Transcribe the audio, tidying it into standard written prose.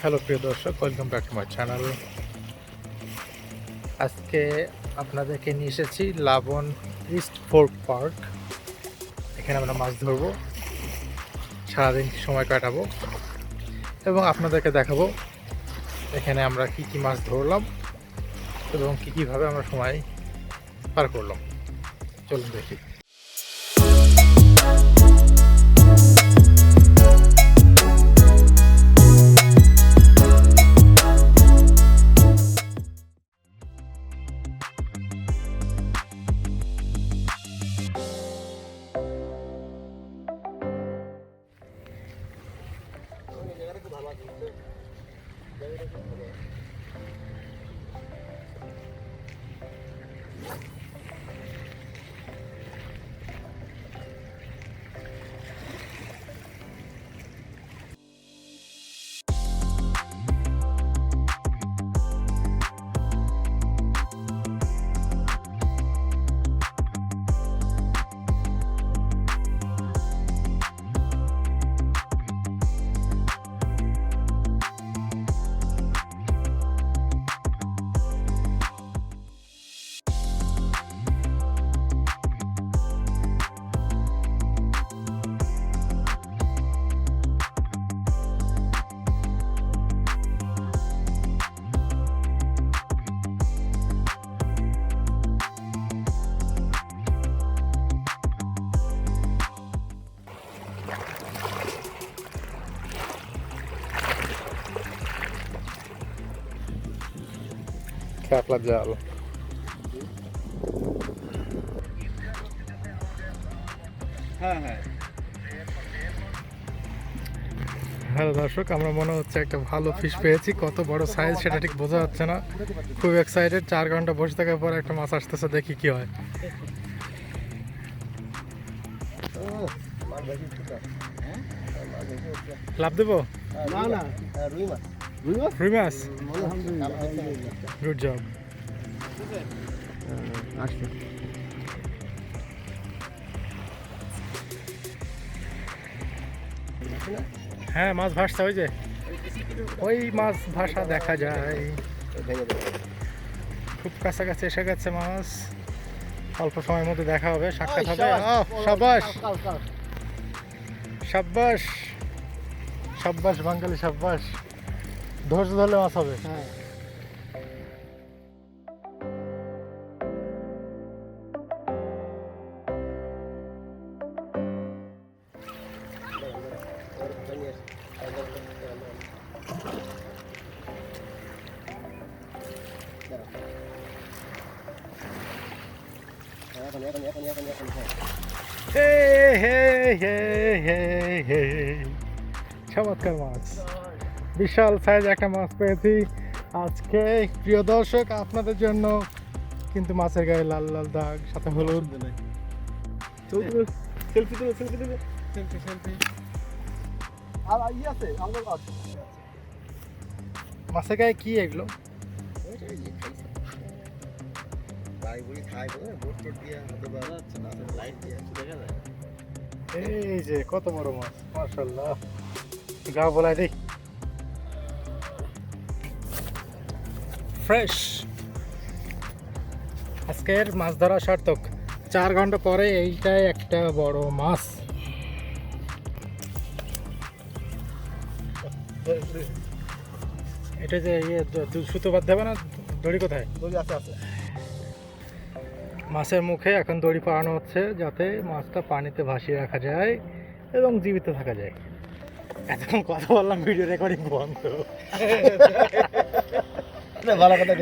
Hello প্রিয় দর্শক, welcome back to my channel. আজকে আপনাদেরকে নিয়ে এসেছি লাবণ ইস্ট ফোর্ট পার্ক। এখানে আমরা মাছ ধরবো, সারাদিন সময় কাটাবো এবং আপনাদেরকে দেখাবো এখানে আমরা কি কি মাছ ধরলাম এবং কীভাবে আমরা সময় পার করলাম। চলুন দেখি। কাতলা জাল, হ্যালো দর্শক, আমরা মনে হচ্ছে একটা ভালো ফিশ পেয়েছি। কত বড় সাইজ সেটা ঠিক বোঝা যাচ্ছে না। খুব এক্সাইটেড। 4 ঘন্টা বসে থাকার পর একটা মাছ আসতেছে, দেখি কি হয়। লাভ দেবো? রুই মাছ। Good job. হ্যাঁ, মাছ ভাসছে, ওই যে ওই মাছ ভাসা দেখা যায়। খুব কাছাকাছি এসে গেছে মাছ। অল্প সময়ের মধ্যে দেখা হবে, সাক্ষাৎ হবে। সাব্বাস সাব্বাস সাব্বাস বাঙালি, সাব্বাস। ধৈর্য ধরলে মাছ হবে। চমৎকার মাছ, বিশাল সাইজ একটা মাছ পেয়েছি আজকে। প্রিয় দর্শক, আপনাদের জন্য কিন্তু মাছের গায়ে লাল লাল দাগ, সাথে হলুদ। মাছের গায়ে কি এগুলো? এই যে কত বড় মাছ, মাশাআল্লাহ। গা বলাই দেই, ফ্রেশ। আজকের মাছ ধরা সার্থক। 4 ঘন্টা পরে এইটাই একটা বড় মাছ। এটা যে সুতো বাঁধতে হবে না? দড়ি কোথায়? আছে। মাছের মুখে এখন দড়ি পাড়ানো হচ্ছে যাতে মাছটা পানিতে ভাসিয়ে রাখা যায় এবং জীবিত থাকা যায়। এতক্ষণ কথা বললাম, ভিডিও রেকর্ডিং বন্ধ। ভালো কথা।